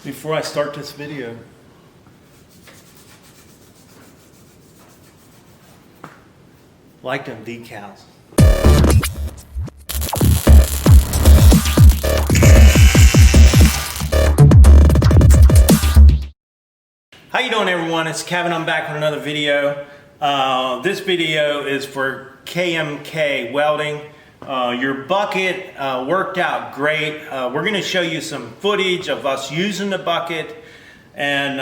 before I start this video. Like them decals. How you doing, everyone? It's Kevin. I'm back with another video. This video is for KMK Welding. Your bucket worked out great. We're going to show you some footage of us using the bucket, and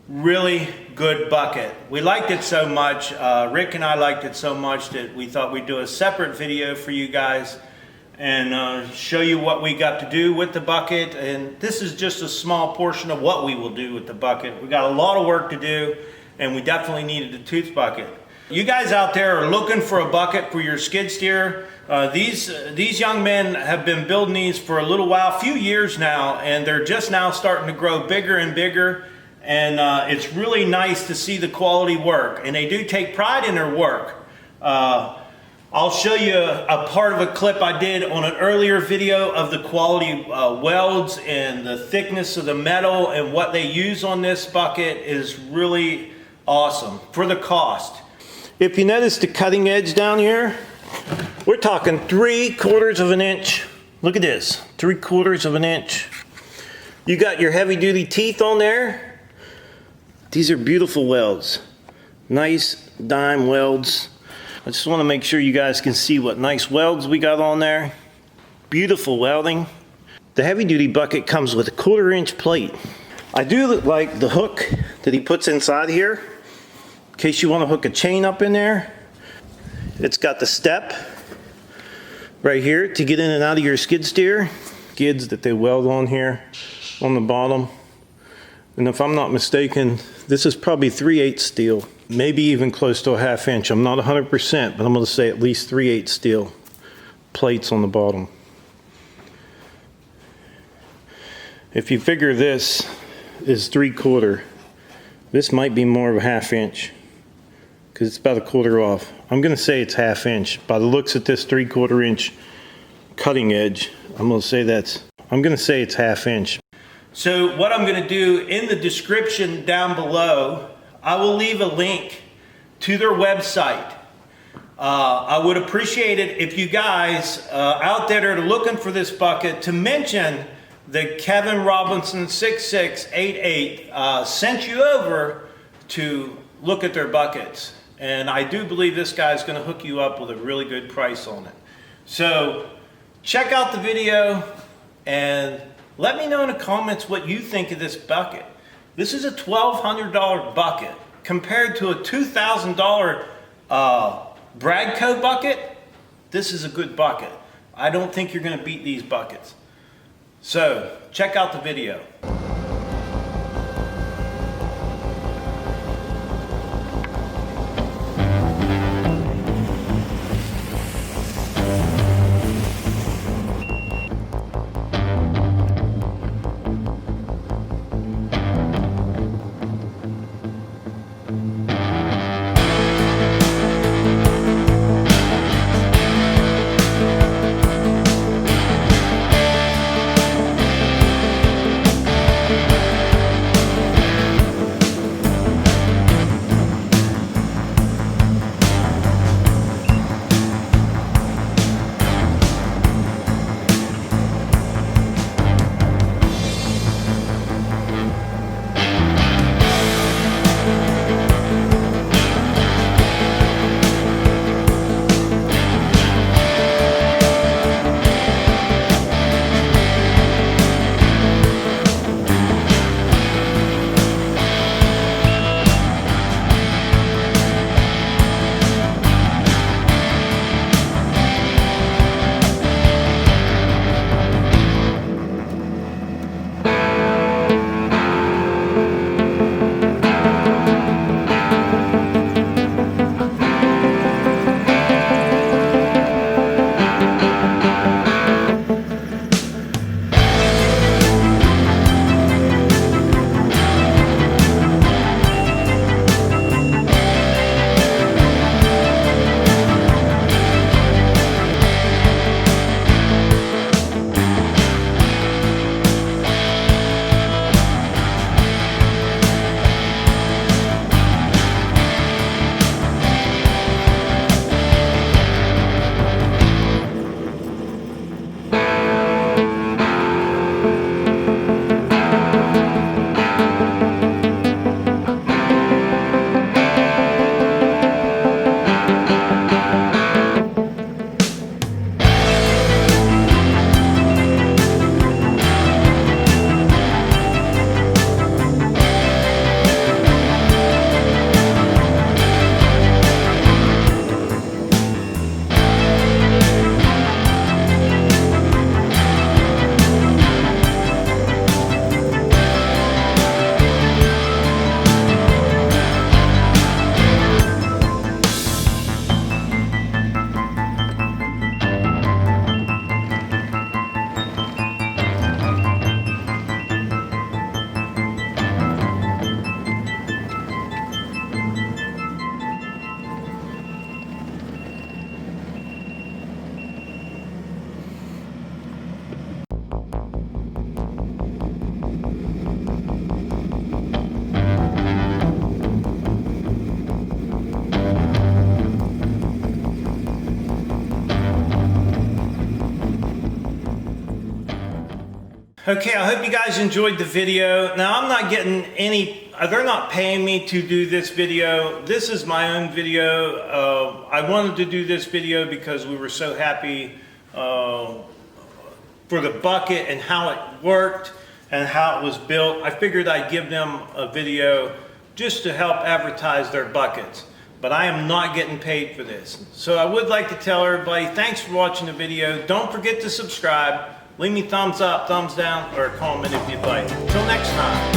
really good bucket. We liked it so much, Rick and I liked it so much that we thought we'd do a separate video for you guys and show you what we got to do with the bucket. And this is just a small portion of what we will do with the bucket. We got a lot of work to do, and we definitely needed a tooth bucket. You guys out there are looking for a bucket for your skid steer. These young men have been building these for a little while, a few years now, and they're just now starting to grow bigger and bigger. And it's really nice to see the quality work, and they do take pride in their work. I'll show you a part of a clip I did on an earlier video of the quality welds and the thickness of the metal, and what they use on this bucket is really awesome for the cost. If you notice the cutting edge down here, we're talking 3/4 of an inch. Look at this, 3/4 of an inch. You got your heavy duty teeth on there. These are beautiful welds, nice dime welds. I just want to make sure you guys can see what nice welds we got on there. Beautiful welding. The heavy duty bucket comes with a 1/4 inch plate. I do like the hook that he puts inside here, in case you want to hook a chain up in there. It's got the step right here to get in and out of your skid steer. Skids that they weld on here on the bottom. And if I'm not mistaken, this is probably 3/8 steel, maybe even close to a 1/2 inch. I'm not 100%, but I'm going to say at least 3/8 steel plates on the bottom. If you figure this is 3/4, this might be more of a 1/2 inch, because it's about 1/4 off. I'm going to say it's 1/2 inch. By the looks at this 3/4 inch cutting edge, I'm going to say it's 1/2 inch. So what I'm going to do in the description down below, I will leave a link to their website. I would appreciate it if you guys out there that are looking for this bucket to mention that Kevin Robinson 6688 sent you over to look at their buckets. And I do believe this guy's going to hook you up with a really good price on it. So check out the video and let me know in the comments what you think of this bucket. This is a $1,200 bucket compared to a $2,000 Bradco bucket. This is a good bucket. I don't think you're going to beat these buckets. So check out the video. Okay, I hope you guys enjoyed the video. Now I'm not getting any, they're not paying me to do this video. This is my own video. I wanted to do this video because we were so happy for the bucket and how it worked and how it was built. I figured I'd give them a video just to help advertise their buckets. But I am not getting paid for this. So I would like to tell everybody, thanks for watching the video. Don't forget to subscribe. Leave me thumbs up, thumbs down, or a comment if you'd like. Until next time.